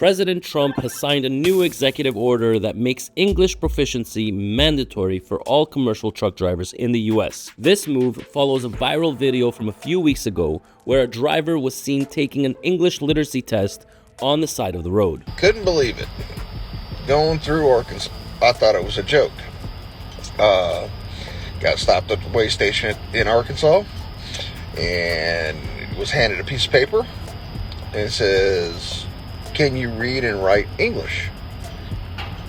President Trump has signed a new executive order that makes English proficiency mandatory for all commercial truck drivers in the US. This move follows a viral video from a few weeks ago where a driver was seen taking an English literacy test on the side of the road. Couldn't believe it. Going through Arkansas, I thought it was a joke. Got stopped at the weigh station in Arkansas and was handed a piece of paper and it says, "Can you read and write English?"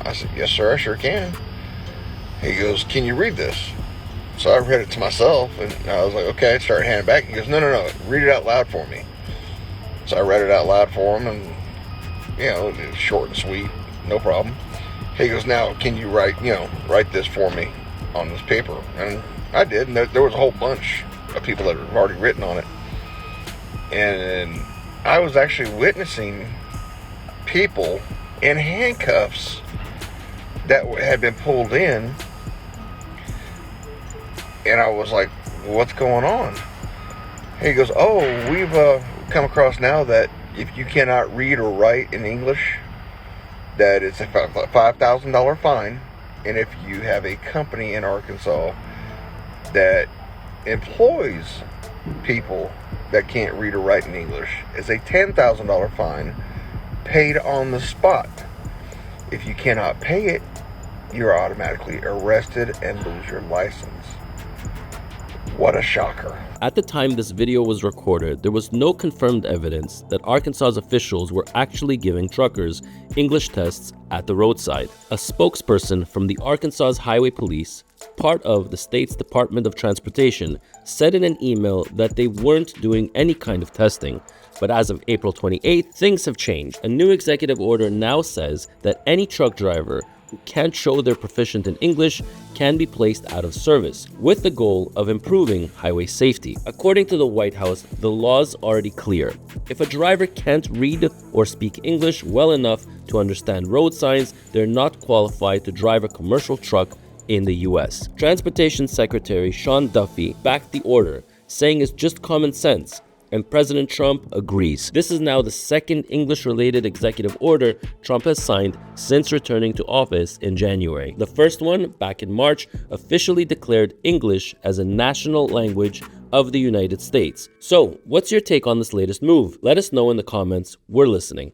I said, "Yes, sir, I sure can." He goes, "Can you read this?" So I read it to myself and I was like, okay, I started handing it back. He goes, no, read it out loud for me. So I read it out loud for him and, it was short and sweet, no problem. He goes, "Now, can you write this for me on this paper?" And I did, and there was a whole bunch of people that had already written on it. And I was actually witnessing people in handcuffs that had been pulled in, and I was like, "What's going on?" He goes, "Oh, we've come across now that if you cannot read or write in English, that it's a $5,000 fine, and if you have a company in Arkansas that employs people that can't read or write in English, it's a $10,000 fine paid on the spot. If you cannot pay it, you're automatically arrested and lose your license." What a shocker. At the time this video was recorded, there was no confirmed evidence that Arkansas's officials were actually giving truckers English tests at the roadside. A spokesperson from the Arkansas Highway Police, part of the state's Department of Transportation, said in an email that they weren't doing any kind of testing. But as of April 28th, things have changed. A new executive order now says that any truck driver who can't show they're proficient in English can be placed out of service, with the goal of improving highway safety. According to the White House, the law's already clear. If a driver can't read or speak English well enough to understand road signs, they're not qualified to drive a commercial truck in the US. Transportation Secretary Sean Duffy backed the order, saying it's just common sense, and President Trump agrees. This is now the second English-related executive order Trump has signed since returning to office in January. The first one, back in March, officially declared English as a national language of the United States. So, what's your take on this latest move? Let us know in the comments. We're listening.